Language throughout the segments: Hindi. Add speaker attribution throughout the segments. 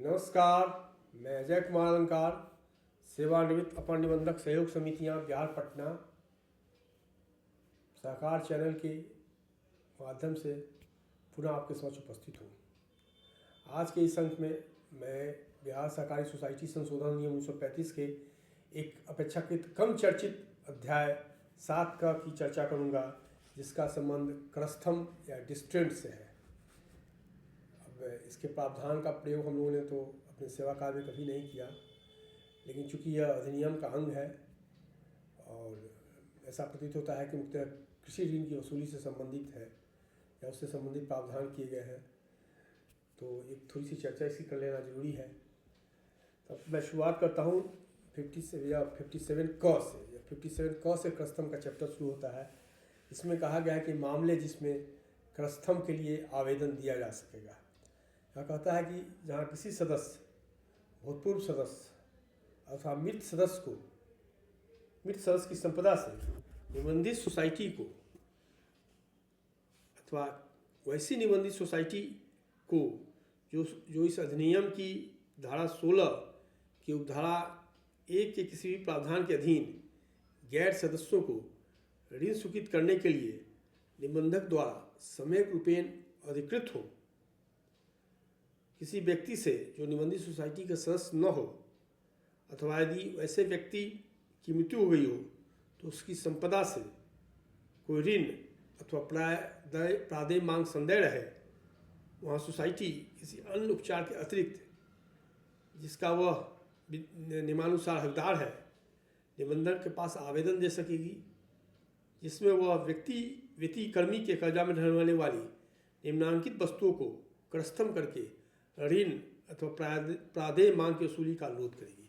Speaker 1: नमस्कार। मैं अजय कुमार अलंकार, सेवानिवृत्त अपर निबंधक सहयोग समितियां बिहार पटना सहकार चैनल के माध्यम से पुनः आपके समक्ष उपस्थित हूँ। आज के इस अंक में मैं बिहार सहकारी सोसाइटी संशोधन नियम 1935 के एक अपेक्षाकृत कम चर्चित अध्याय 7 की चर्चा करूँगा, जिसका संबंध क्रस्थम या डिस्ट्रेंट से है। इसके प्रावधान का प्रयोग हम लोगों ने तो अपने सेवा काल में कभी नहीं किया, लेकिन चूंकि यह अधिनियम का अंग है और ऐसा प्रतीत होता है कि मुख्यतः कृषि ऋण की वसूली से संबंधित है या उससे संबंधित प्रावधान किए गए हैं, तो एक थोड़ी सी चर्चा इसकी कर लेना जरूरी है। तब मैं शुरुआत करता हूँ 57 क से क्रस्थम का चैप्टर शुरू होता है। इसमें कहा गया है कि मामले जिसमें क्रस्थम के लिए आवेदन दिया जा सकेगा। यह कहता है कि जहाँ किसी सदस्य, भूतपूर्व सदस्य अथवा मृत सदस्य की संपदा से निबंधित सोसाइटी को अथवा वैसी निबंधित सोसाइटी को जो इस अधिनियम की धारा 16 की उपधारा 1 के किसी भी प्रावधान के अधीन गैर सदस्यों को ऋण स्वीकृत करने के लिए निबंधक द्वारा सम्यक रूपेण अधिकृत हो, किसी व्यक्ति से जो निबंधित सोसाइटी का सदस्य न हो, अथवा यदि वैसे व्यक्ति की मृत्यु हो गई हो तो उसकी संपदा से कोई ऋण अथवा प्रादेय मांग संदेह रहे, वहाँ सोसाइटी किसी अन्य उपचार के अतिरिक्त जिसका वह नियमानुसार हकदार है, निबंधक के पास आवेदन दे सकेगी, जिसमें वह व्यक्ति कर्मी के कर्जा में ढलने वाली निम्नांकित वस्तुओं को क्रस्थम करके ऋण अथवा प्रादेय मांग की वसूली का अनुरोध करेगी।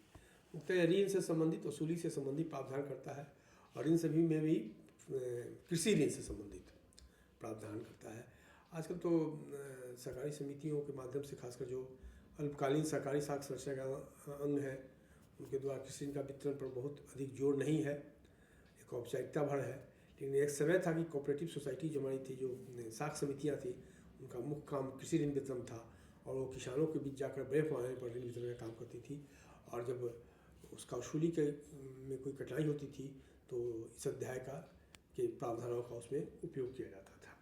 Speaker 1: मुख्यतः ऋण से संबंधित वसूली से संबंधित प्रावधान करता है और इन सभी में भी कृषि ऋण से संबंधित प्रावधान करता है। आजकल तो सहकारी समितियों के माध्यम से खासकर जो अल्पकालीन सहकारी साख संरचना का अंग है, उनके द्वारा कृषि ऋण का वितरण पर बहुत अधिक जोर नहीं है, एक औपचारिकता भर है। लेकिन एक समय था कि कोऑपरेटिव सोसाइटी जो हमारी थी, जो साख समितियाँ थी, उनका मुख्य काम कृषि ऋण वितरण था और वो किसानों के बीच जाकर बड़े पैमाने पर ऋण वितरण का काम करती थी। और जब उसका वसूली के में कोई कठिनाई होती थी तो इस अध्याय के प्रावधानों का उसमें उपयोग किया जाता था।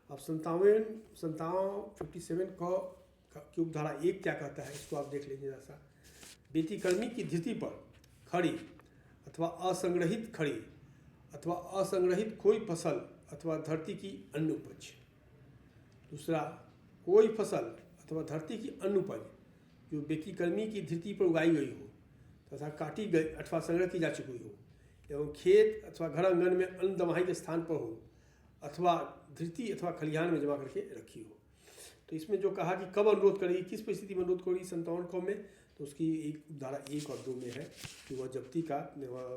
Speaker 1: अब 57 की उपधारा 1 क्या कहता है, इसको आप देख लीजिए। जैसा व्यतिक्रमी की धरती पर खड़ी अथवा असंग्रहित खड़ी अथवा असंग्रहित कोई फसल अथवा धरती की अन्य उपज। दूसरा, कोई फसल अथवा धरती की अन्य उपज जो व्यतिक्रमी की धरती पर उगाई गई हो तथा काटी गई अथवा संग्रह की जा चुकी हो, एवं खेत अथवा घर आंगन में अन्न दमाही के स्थान पर हो अथवा धरती अथवा खलिहान में जमा करके रखी हो। तो इसमें जो कहा कि कब अनुरोध करेगी, किस परिस्थिति में अनुरोध करेगी 57 क में, तो उसकी एक धारा 1 और 2 में है कि वह जब्ती का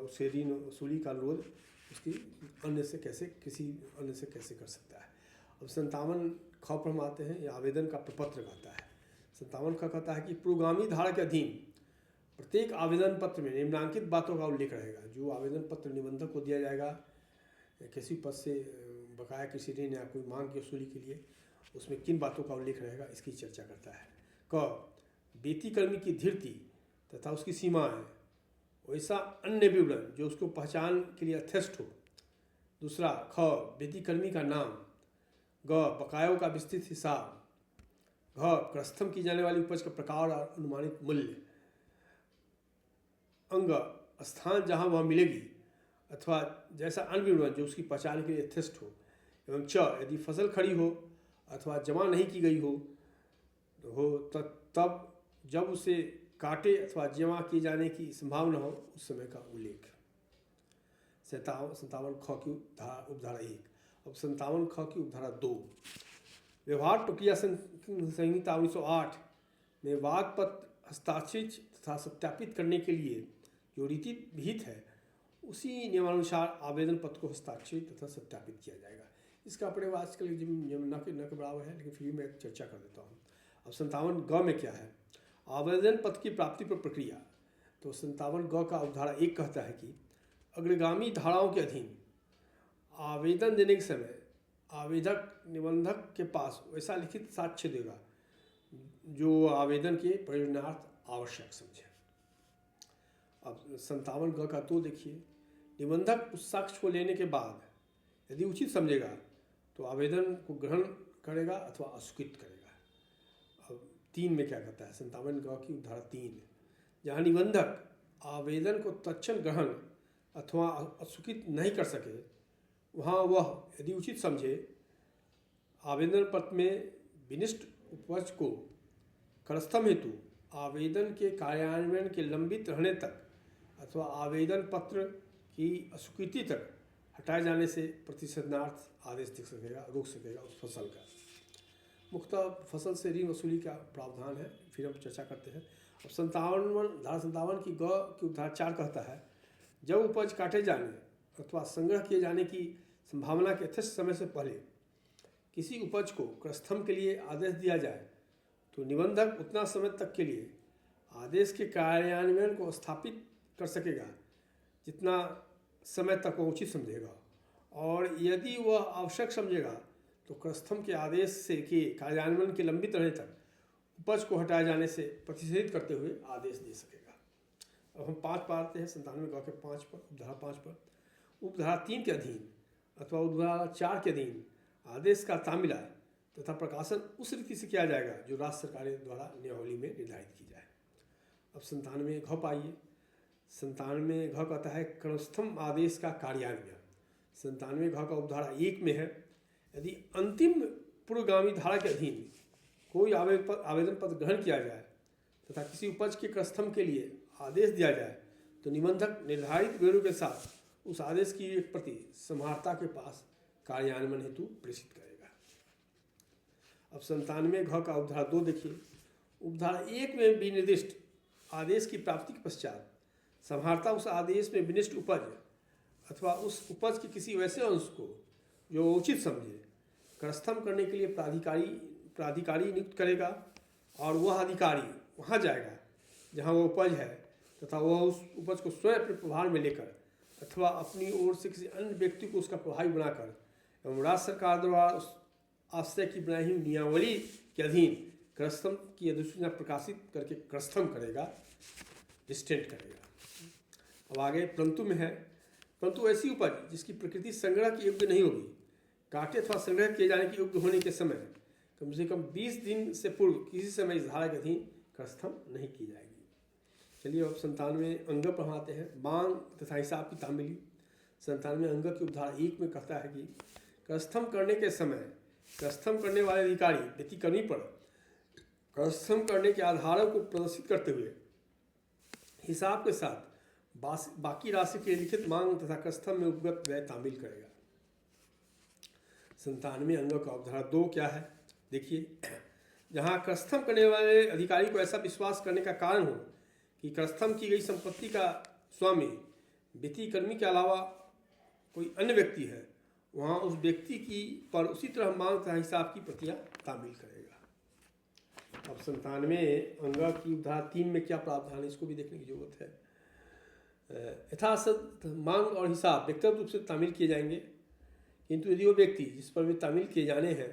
Speaker 1: उसे ऋण वसूली का अनुरोध उसकी किसी अन्य से कैसे कर सकता है। अब 57 ख पर हम आते हैं। यह आवेदन का प्रपत्र कहता है। 57 ख कहता है कि पूर्वगामी धारा के अधीन प्रत्येक आवेदन पत्र में निम्नांकित बातों का उल्लेख रहेगा। जो आवेदन पत्र निबंधक को दिया जाएगा किसी पद से बकाया कृषि ऋण या कोई मांग की वसूली के लिए, उसमें किन बातों का उल्लेख रहेगा, इसकी चर्चा करता है। क, व्यतिक्रमी की धरती तथा उसकी सीमाएं, वैसा अन्य विवरण जो उसको पहचान के लिए यथेष्ट हो। दूसरा, ख, व्यतिक्रमी का नाम। ग, बकायों का विस्तृत हिसाब। घ, क्रस्थम की जाने वाली उपज का प्रकार और अनुमानित मूल्य। अंग, स्थान जहाँ वह मिलेगी अथवा जैसा अन्य विवरण जो उसकी पहचान के लिए यथेष्ट हो। एवं च, यदि फसल खड़ी हो अथवा जमा नहीं की गई हो तब जब उसे काटे अथवा जमा किए जाने की संभावना हो, उस समय का उल्लेख। 57 ख की उपधारा 1। अब 57 ख की उपधारा 2। व्यवहार प्रक्रिया संहिता 1908 में वागपत्र हस्ताक्षरित तथा सत्यापित करने के लिए जो रीति विहित है, उसी नियमानुसार आवेदन पत्र को हस्ताक्षरित तथा सत्यापित किया जाएगा। इसका प्रयोग आजकल न के बराबर है, लेकिन फिर भी मैं एक चर्चा कर देता हूँ। अब 57 ग में क्या है, आवेदन पत्र की प्राप्ति पर प्रक्रिया। तो 57 ग का उपधारा 1 कहता है कि अग्रगामी धाराओं के अधीन आवेदन देने के समय आवेदक निबंधक के पास वैसा लिखित साक्ष्य देगा जो आवेदन के प्रयोजनार्थ आवश्यक समझे। अब 57 ग का तो देखिए, निबंधक उस साक्ष्य को लेने के बाद यदि उचित समझेगा तो आवेदन को ग्रहण करेगा अथवा अस्वीकृत करेगा। अब 3 में क्या कहता है, 57 ग की धारा 3, जहाँ निबंधक आवेदन को तत्क्षण ग्रहण अथवा अस्वीकृत नहीं कर सके, वहाँ वह यदि उचित समझे आवेदन पत्र में विनिष्ट उपपक्ष को करस्थम हेतु आवेदन के कार्यान्वयन के लंबित रहने तक अथवा आवेदन पत्र की अस्वीकृति तक हटाए जाने से प्रतिषेधार्थ आदेश दे सकेगा, रोक सकेगा उस फसल का। मुख्यतः फसल से ऋण वसूली का प्रावधान है, फिर हम चर्चा करते हैं। अब 57 धारा 57 की ग की उपधारा 4 कहता है, जब उपज काटे जाने अथवा संग्रह किए जाने की संभावना के यथेष्ट समय से पहले किसी उपज को क्रयस्थम के लिए आदेश दिया जाए तो निबंधक उतना समय तक के लिए आदेश के कार्यान्वयन को स्थापित कर सकेगा जितना समय तक वो उचित समझेगा, और यदि वह आवश्यक समझेगा तो क्रयस्थम के आदेश से के कार्यान्वयन के लंबित रहने तक उपज को हटाए जाने से प्रतिषेधित करते हुए आदेश दे सकेगा। अब हम 5 पाते हैं 97 ग के 5 पर, उपधारा 5 पर, उपधारा 3 के अधीन अथवा उपधारा 4 के अधीन आदेश का तामीला तथा प्रकाशन उस रीति से किया जाएगा जो राज्य सरकारों द्वारा नियमावली में निर्धारित की जाए। अब 97 घ पाइए, 97 घ कहता है क्रयस्थम आदेश का कार्यान्वयन। 97 घ का उपधारा 1 में है, यदि अंतिम पूर्वगामी धारा के अधीन कोई आवेदन पत्र ग्रहण किया जाए तथा किसी उपज के क्रयस्थम के लिए आदेश दिया जाए तो निबंधक निर्धारित ब्यौरे के साथ उस आदेश की एक प्रति समाहर्ता के पास कार्यान्वयन हेतु प्रेषित करेगा। अब 97 घ का उपधारा 2 देखिए, उपधारा 1 में विनिर्दिष्ट आदेश की प्राप्ति के पश्चात समाहर्ता उस आदेश में विनिष्ट उपज अथवा उस उपज के किसी वैसे अंश को जो उचित समझे क्रयस्थम करने के लिए प्राधिकारी नियुक्त करेगा, और वह अधिकारी वहाँ जाएगा जहाँ वह उपज है तथा वह उस उपज को स्वयं अपने प्रभार में लेकर अथवा अपनी ओर से किसी अन्य व्यक्ति को उसका प्रभावी बनाकर एवं राज्य सरकार द्वारा उस आश्रय की बनाई हुई नियमावली के अधीन क्रयस्थम की अधिसूचना प्रकाशित करके क्रयस्थम करेगा, डिस्टेंट करेगा। अब आगे परंतु में है, परंतु ऐसी उपज जिसकी प्रकृति संग्रह की योग्य नहीं होगी, काटे अथवा संग्रह किए जाने के योग्य होने के समय कम से कम 20 दिन से पूर्व किसी समय इस धारा के अधीन क्रयस्थम नहीं की जाएगी। चलिए अब 97 अंग पर आते हैं, मांग तथा हिसाब की तामीली। 97 अंग की उपधारा 1 में कहता है कि क्रयस्थम करने के समय क्रयस्थम करने वाले अधिकारी व्यतिक्रमी पर क्रयस्थम करने के आधारों को प्रदर्शित करते हुए हिसाब के साथ बाकी राशि की लिखित मांग तथा क्रयस्थम में उपगत व्यय तामील करेगा। 97 अंग का उपधारा 2 क्या है देखिए, जहाँ क्रयस्थम करने वाले अधिकारी को ऐसा विश्वास करने का कारण हो कि क्रयस्थम की गई संपत्ति का स्वामी व्यतिक्रमी के अलावा कोई अन्य व्यक्ति है, वहाँ उस व्यक्ति की पर उसी तरह मांग तथा हिसाब की प्रतियां तामील करेगा। अब 97 अंग की उपधारा 3 में क्या प्रावधान है इसको भी देखने की जरूरत है। यथासत मांग और हिसाब व्यक्तिगत रूप से तामील किए जाएंगे, किंतु यदि वो व्यक्ति जिस पर भी तामील किए जाने हैं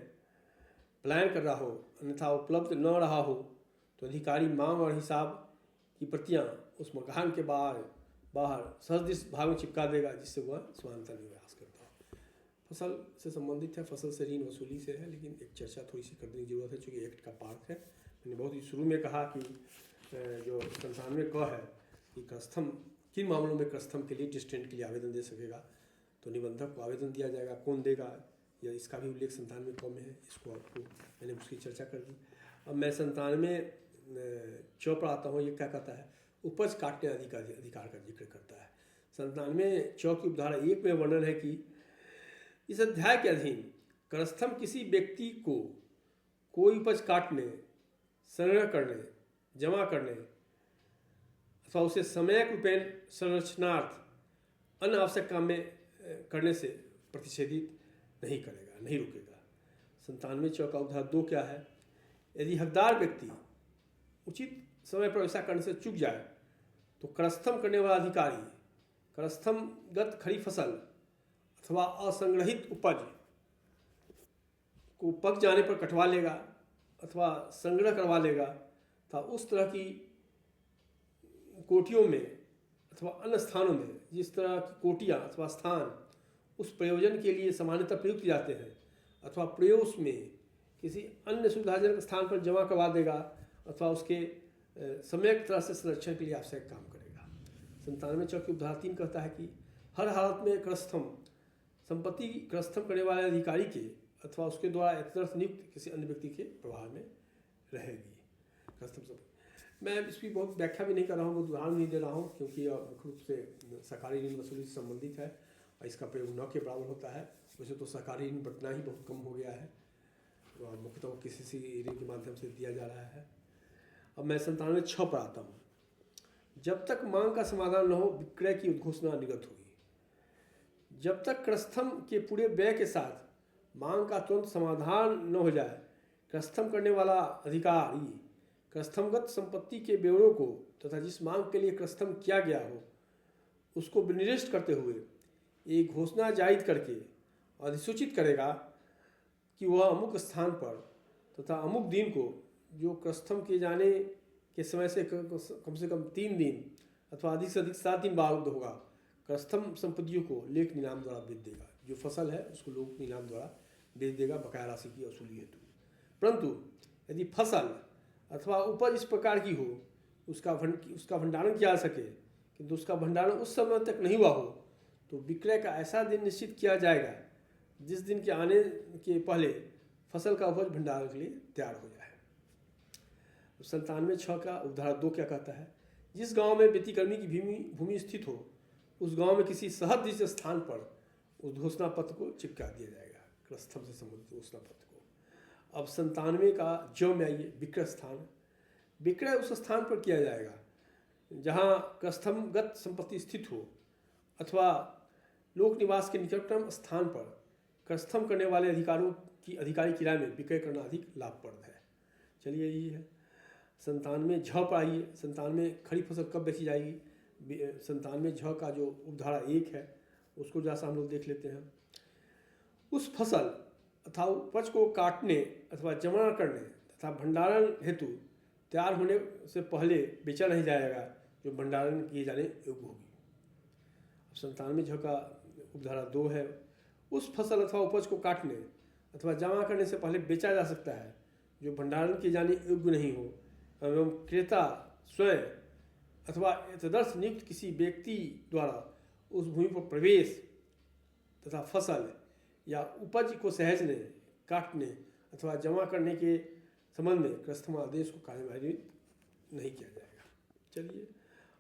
Speaker 1: पलायन कर रहा हो अन्यथा उपलब्ध न रहा हो तो अधिकारी मांग और हिसाब की प्रतियां उस मकान के बाहर सहदृश भाग में चिपका देगा, जिससे वह स्वांतः निवास करता हो। फसल से संबंधित है, फसल से ऋण वसूली से है, लेकिन एक चर्चा थोड़ी सी करने की जरूरत है चूँकि एक्ट का पार्ट है। मैंने बहुत ही शुरू में कहा कि जो 97 क है कि क्रयस्थम किन मामलों में क्रयस्थम के लिए डिस्टेंट के लिए आवेदन दे सकेगा, तो निबंधक को आवेदन दिया जाएगा, कौन देगा या इसका भी उल्लेख 97 क में है, इसको आपको मैंने उसकी चर्चा कर दी। अब मैं 97 च पर आता हूँ, ये क्या कहता है, उपज काटने अधिकार का जिक्र करता है। 97 च की उपधारा 1 में वर्णन है कि इस अध्याय के अधीन क्रयस्थम किसी व्यक्ति को कोई उपज काटने, संग्रह करने, जमा करने अथवा उसे समयक रूपेण संरक्षणार्थ अनावश्यक काम में करने से प्रतिषेधित नहीं करेगा, नहीं रुकेगा। 97 च का उपधारा 2 क्या है, यदि हकदार व्यक्ति उचित समय पर ऐसा करने से चूक जाए तो क्रयस्थम करने वाला अधिकारी क्रयस्थमगत खड़ी फसल अथवा असंग्रहित उपज को पक जाने पर कटवा लेगा अथवा संग्रह करवा लेगा तथा उस तरह की कोठियों में अथवा अन्य स्थानों में जिस तरह की कोटियाँ अथवा स्थान उस प्रयोजन के लिए सामान्यतः प्रयुक्त जाते हैं अथवा प्रयोग में किसी अन्य सुविधाजनक स्थान पर जमा करवा देगा अथवा उसके सम्यक तरह से संरक्षण के लिए आवश्यक काम करेगा। 97 चौकी उपधारा 3 कहता है कि हर हालत में क्रस्थम संपत्ति क्रस्थम करने वाले अधिकारी के अथवा उसके द्वारा यथार्थ नियुक्त किसी अन्य व्यक्ति के प्रभाव में रहेगी। क्रस्थम संपत्ति मैं इसकी बहुत व्याख्या भी नहीं कर रहा हूँ, बहुत उदाहरण नहीं दे रहा हूँ, क्योंकि यह मुख्य रूप से सरकारी ऋण वसूली से संबंधित है और इसका प्रयोग न के बराबर होता है। वैसे तो सरकारी ऋण बटना ही बहुत कम हो गया है और मुख्यतः किसी से ऋण के माध्यम से दिया जा रहा है। अब मैं 97(6) पर आता हूँ। जब तक मांग का समाधान न हो विक्रय की उद्घोषणा निर्गत होगी। जब तक क्रस्थम के पूरे व्यय के साथ मांग का तुरंत समाधान न हो जाए, क्रस्थम करने वाला अधिकारी क्रस्थमगत संपत्ति के ब्यौरों को तथा जिस मांग के लिए क्रस्थम किया गया हो उसको विनिर्दिष्ट करते हुए एक घोषणा जारी करके अधिसूचित करेगा कि वह अमुक स्थान पर तथा अमुक दिन को, जो क्रस्थम किए जाने के समय से कम 3 दिन अथवा अधिक से अधिक 7 दिन बाद होगा, क्रस्थम संपत्तियों को लेख नीलाम द्वारा बेच देगा। जो फसल है उसको लोक नीलाम द्वारा बेच देगा बकाया राशि की वसूली हेतु। परंतु यदि फसल अथवा उपज इस प्रकार की हो उसका भंडारण किया जा सके किंतु उसका भंडारण उस समय तक नहीं हुआ हो तो विक्रय का ऐसा दिन निश्चित किया जाएगा जिस दिन के आने के पहले फसल का उपज भंडारण के लिए तैयार हो जाए। 97(6) का उपधारा 2 क्या कहता है? जिस गांव में व्यतिक्रमी की भूमि स्थित हो उस गांव में किसी सहदृश स्थान पर उस घोषणा पत्र को चिपका दिया जाएगा, क्रस्थम से संबंधित घोषणा पत्र को। अब 97 का जो में आइए विक्रय स्थान। विक्रय उस स्थान पर किया जाएगा जहां क्रस्थमगत संपत्ति स्थित हो अथवा लोक निवास के निकटतम स्थान पर क्रस्थम करने वाले अधिकारी की राय में विक्रय करना अधिक लाभप्रद है। चलिए यही है। 97(झ) पर आइए। 97 खड़ी फसल कब बेची जाएगी? 97(झ) का जो उपधारा 1 है उसको जैसा हम लोग देख लेते हैं। उस फसल अथवा उपज को काटने अथवा जमा करने तथा भंडारण हेतु तैयार होने से पहले बेचा नहीं जाएगा जो भंडारण किए जाने योग्य होगी। अब 97(झ) का उपधारा 2 है। उस फसल अथवा उपज को काटने अथवा जमा करने से पहले बेचा जा सकता है जो भंडारण किए जाने योग्य नहीं हो एवं क्रेता स्वयं अथवा तदर्थ नियुक्त किसी व्यक्ति द्वारा उस भूमि पर प्रवेश तथा फसल या उपज को सहेजने, काटने अथवा जमा करने के संबंध में क्रस्थम आदेश को कार्यान्वित नहीं किया जाएगा। चलिए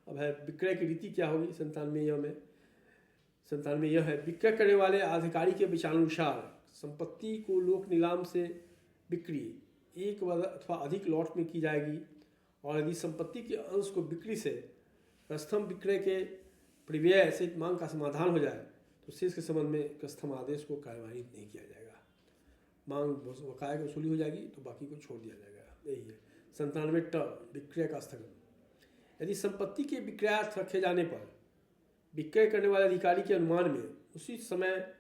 Speaker 1: अब है विक्रय की रीति क्या होगी। 97 यह है, विक्रय करने वाले अधिकारी के विचारानुसार संपत्ति को लोक नीलाम से बिक्री एक अथवा अधिक लॉट में की जाएगी और यदि संपत्ति के अंश को बिक्री से क्रस्थम विक्रय के परिव्यय से मांग का समाधान हो जाए तो शेष के संबंध में क्रस्थम आदेश को कार्यान्वित नहीं किया जाएगा। मांग बकाया की वसूली हो जाएगी तो बाकी को छोड़ दिया जाएगा। यही है। 97 विक्रय का स्थगन। यदि संपत्ति के विक्रयार्थ रखे जाने पर विक्रय करने वाले अधिकारी के अनुमान में उसी समय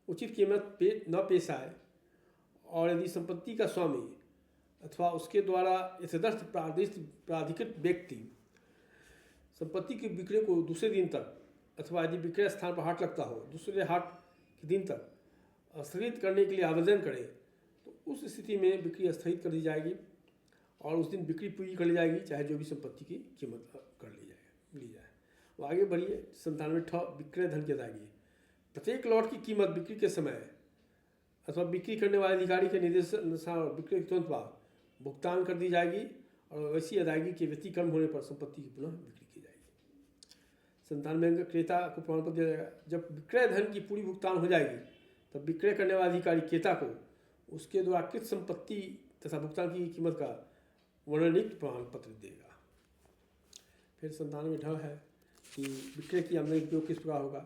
Speaker 1: उचित कीमत न पेश आए और यदि संपत्ति का स्वामी अथवा उसके द्वारा यथार्थ प्राधिकृत व्यक्ति संपत्ति के विक्रय को दूसरे दिन तक अथवा यदि विक्रय स्थान पर हाट लगता हो दूसरे हाट के दिन तक स्थगित करने के लिए आवेदन करे तो उस स्थिति में बिक्री स्थगित कर दी जाएगी और उस दिन बिक्री पूरी कर ली जाएगी, चाहे जो भी संपत्ति की कीमत कर ली जाए। वो आगे बढ़िए। 97 विक्रय धन की अदायगी। प्रत्येक लॉट की कीमत बिक्री के समय अथवा बिक्री करने वाले अधिकारी के निर्देश अनुसार बिक्री के तुरंत बाद भुगतान कर दी जाएगी और वैसी अदायगी के व्यतिक्रम होने पर संपत्ति की पुनः बिक्री की जाएगी। 97 क्रेता को प्रमाण पत्र दिया जाएगा। जब विक्रय धन की पूरी भुगतान हो जाएगी तब विक्रय करने वाला अधिकारी क्रेता को उसके द्वारा कृत संपत्ति तथा भुगतान की कीमत का वर्णनित प्रमाण पत्र देगा। फिर 97 है कि विक्रय की आमदनी उपयोग किस प्रकार होगा।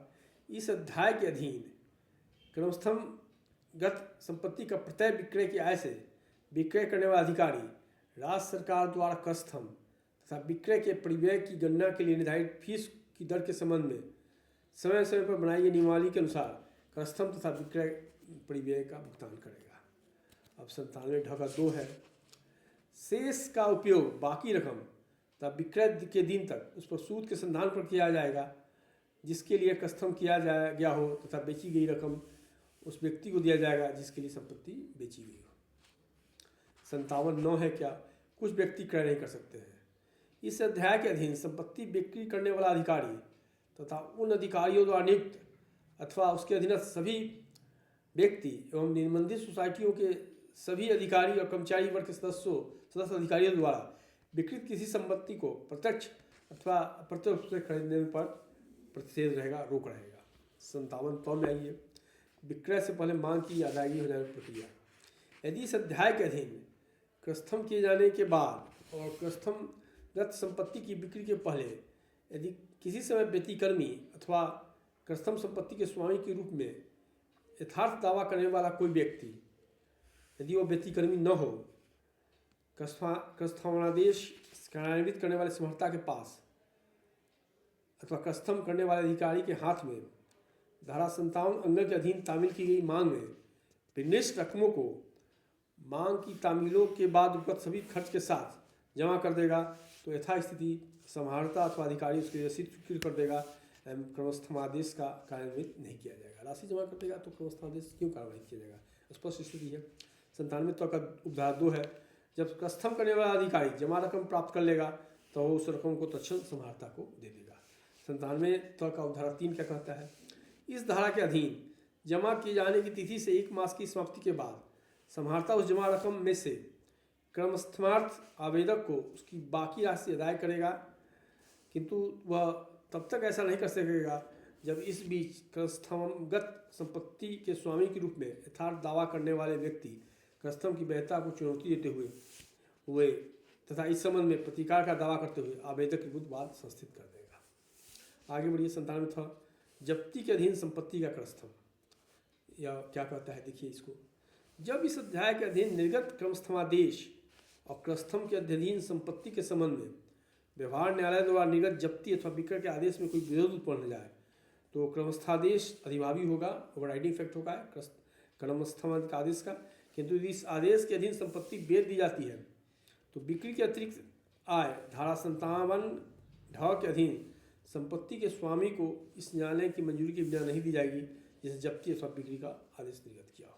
Speaker 1: इस अध्याय के अधीन क्रमस्थमगत संपत्ति का प्रत्यय विक्रय की आय से विक्रय करने वाला अधिकारी राज्य सरकार द्वारा क्रस्थम तथा विक्रय के परिव्यय की गणना के लिए निर्धारित फीस की दर के संबंध में समय समय पर बनाई गई नियमावली के अनुसार क्रस्थम तथा विक्रय परिव्यय का भुगतान करेगा। अब 97 ढ का 2 है। शेष का उपयोग बाकी रकम तथा विक्रय के दिन तक उस पर सूद के संधान पर किया जाएगा जिसके लिए कस्टम किया गया हो, तथा बेची गई रकम उस व्यक्ति को दिया जाएगा जिसके लिए संपत्ति बेची गई हो। 57(9) है क्या, कुछ व्यक्ति क्रय नहीं कर सकते हैं। इस अध्याय के अधीन संपत्ति बिक्री करने वाला अधिकारी तथा उन अधिकारियों द्वारा नियुक्त अथवा उसके अधीनस्थ सभी व्यक्ति एवं निबंधित सोसाइटियों के सभी अधिकारी और कर्मचारी वर्ग के सदस्य अधिकारियों द्वारा विकृत किसी संपत्ति को प्रत्यक्ष अथवा अप्रत्यक्ष रूप से खरीदने पर प्रतिषेध रहेगा, रोक रहेगा। 57 में आइए, विक्रय से पहले मांग की अदायगी हो जाने की प्रक्रिया। यदि इस अध्याय के अधीन क्रयस्थम किए जाने के बाद और क्रयस्थमगत संपत्ति की बिक्री के पहले यदि किसी समय व्यतिक्रमी अथवा क्रयस्थम संपत्ति के स्वामी के रूप में यथार्थ दावा करने वाला कोई व्यक्ति यदि वो व्यतिक्रमी न हो, क्रयस्थमादेश कार्यान्वित करने वाले समहर्ता के पास अथवा क्रयस्थम करने वाले अधिकारी के हाथ में धारा 57 अंग के अधीन तामील की गई मांग में विनिर्दिष्ट रकमों को मांग की तामीलों के बाद उपलब्ध सभी खर्च के साथ जमा कर देगा तो यथास्थिति समहर्ता अथवा अधिकारी उसकी रसीद स्वीकृत कर देगा एवं क्रयस्थमादेश का कार्यान्वित नहीं किया जाएगा। राशि जमा कर देगा तो क्रयस्थमादेश क्यों कार्रवाई किया जाएगा, स्पष्ट स्थिति है। 97 का उपधारा 2 है, जब क्रयस्थम करने वाला अधिकारी जमा रकम प्राप्त कर लेगा तो वो उस रकम को तत्क्षण समहर्ता को दे देगा। 97 का उपधारा 3 क्या कहता है, इस धारा के अधीन जमा किए जाने की तिथि से 1 मास की समाप्ति के बाद समहर्ता उस जमा रकम में से क्रयस्थमार्थ आवेदक को उसकी बाकी राशि अदा करेगा, किंतु वह तब तक ऐसा नहीं कर सकेगा जब इस बीच क्रयस्थमगत संपत्ति के स्वामी के रूप में यथार्थ दावा करने वाले व्यक्ति क्रयस्थम की वैधता को चुनौती देते हुए तथा इस संबंध में प्रतिकार का दावा करते हुए आवेदक के विरुद्ध वाद संस्थित कर देगा। आगे बढ़िए। 97 जब्ती के अधीन संपत्ति का क्रयस्थम, या क्या कहता है देखिए इसको, जब इस अध्याय के अधीन निर्गत क्रयस्थमादेश और क्रयस्थम के अधीन संपत्ति के संबंध में व्यवहार न्यायालय द्वारा निर्गत जब्ती अथवा विक्रय के आदेश में कोई विरोध उत्पन्न हो जाए तो क्रयस्थादेश अधिभावी होगा, ओवरराइडिंग इफेक्ट होगा क्रयस्थम का आदेश का। किंतु यदि इस आदेश के अधीन संपत्ति बेच दी जाती है तो बिक्री के अतिरिक्त आय धारा 57(ढ) के अधीन संपत्ति के स्वामी को इस न्यायालय की मंजूरी के बिना नहीं दी जाएगी जिसे जब्ती अथवा बिक्री का आदेश निर्गत किया हो।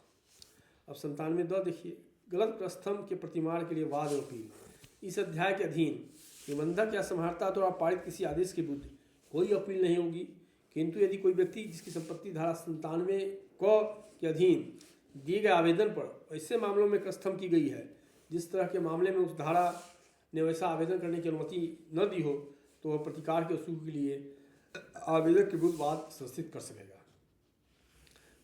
Speaker 1: अब 97(द) देखिए, गलत क्रयस्थम के प्रतिमार के लिए वाद और अपील। इस अध्याय के अधीन निबंधक या समहर्ता द्वारा पारित किसी आदेश के विरुद्ध कोई अपील नहीं होगी, किंतु यदि कोई व्यक्ति जिसकी संपत्ति धारा 97 के अधीन दिए गए आवेदन पर ऐसे मामलों में क्रयस्थम की गई है जिस तरह के मामले में उस धारा ने वैसा आवेदन करने की अनुमति न दी हो तो वह प्रतिकार के असूल के लिए आवेदक के विरुद्ध वाद संस्थित कर सकेगा।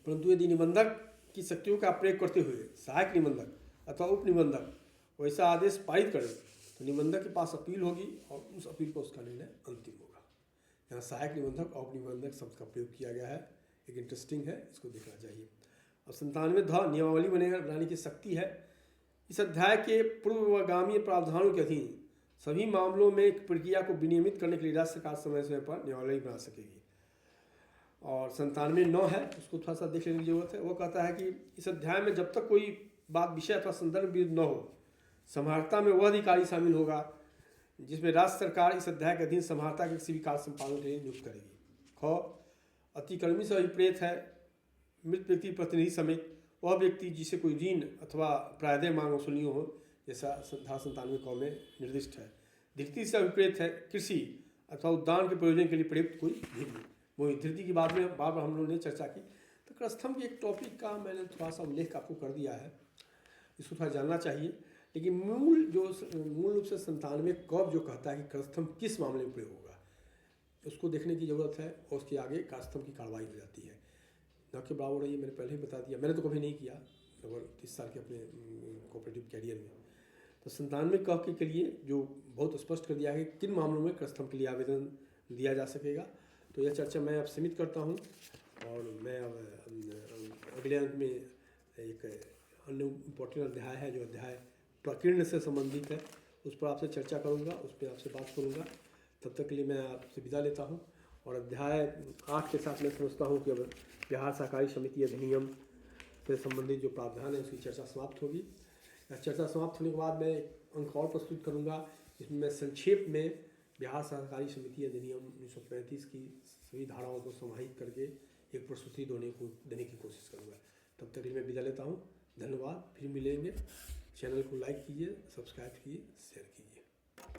Speaker 1: परंतु यदि निबंधक की शक्तियों का प्रयोग करते हुए सहायक निबंधक अथवा उप निबंधक वैसा आदेश पारित करे तो निबंधक के पास अपील होगी और उस अपील पर उसका निर्णय अंतिम होगा। यहाँ सहायक निबंधक और उपनिबंधक शब्द का प्रयोग किया गया है, एक इंटरेस्टिंग है, इसको देखना चाहिए। अब 97(ध) नियमावली बनाने की शक्ति है। इस अध्याय के पूर्वगामी प्रावधानों के अधीन सभी मामलों में एक प्रक्रिया को विनियमित करने के लिए राज्य सरकार समय समय पर नियमावली बना सकेगी। और 97(9) है, उसको थोड़ा सा देख लेने की जरूरत है। वो कहता है कि इस अध्याय में जब तक कोई बात विषय अथवा संदर्भ विरुद्ध न हो समहर्ता में वह अधिकारी शामिल होगा जिसमें राज्य सरकार इस अध्याय के अधीन समहर्ता के किसी भी कार्य संपादन के लिए नियुक्त करेगी। ख अतिक्रमी से अभिप्रेत है मृत व्यक्ति प्रतिनिधि समेत वह व्यक्ति जिसे कोई ऋण अथवा प्रायदय मांग वसूली हो, जैसा धारा 97 क में निर्दिष्ट है। धृति से अभिप्रेत है कृषि अथवा उद्यान के प्रयोजन के लिए प्रयुक्त कोई भूमि। वही धृति की बात में बार बार हम लोगों ने चर्चा की। तो क्रयस्थम की एक टॉपिक का मैंने थोड़ा सा उल्लेख आपको कर दिया है, इसको थोड़ा जानना चाहिए। लेकिन मूल रूप से 97 कब जो कहता है कि क्रयस्थम किस मामले में प्रयोग होगा उसको देखने की ज़रूरत है और उसके आगे क्रयस्थम की कार्रवाई हो जाती है। न के बराबर है, ये मैंने पहले ही बता दिया, मैंने तो कभी नहीं किया लगभग 30 साल के अपने कोऑपरेटिव कैरियर में। तो 97 क के लिए जो बहुत स्पष्ट कर दिया है कि किन मामलों में क्रयस्थम के लिए आवेदन दिया जा सकेगा। तो यह चर्चा मैं अब सीमित करता हूँ और मैं अब अगले अंक में एक अन्य इम्पोर्टेंट अध्याय है जो अध्याय प्रकीर्ण से संबंधित है, उस पर आपसे चर्चा करूंगा, उस पर आपसे बात करूंगा। तब तक के लिए मैं आपसे विदा लेता हूं और अध्याय 8 के साथ मैं समझता हूं कि अब बिहार सहकारी समिति अधिनियम से संबंधित जो प्रावधान है उसकी चर्चा समाप्त होगी। चर्चा समाप्त होने के बाद मैं अंक और प्रस्तुत करूँगा, जिसमें मैं संक्षेप में बिहार सहकारी समिति अधिनियम 1935 की सभी धाराओं को समाहित करके एक प्रस्तुति देने की कोशिश करूँगा। तब तक के लिए मैं विदा लेता हूँ। धन्यवाद। फिर मिलेंगे। चैनल को लाइक कीजिए, सब्सक्राइब कीजिए, शेयर कीजिए।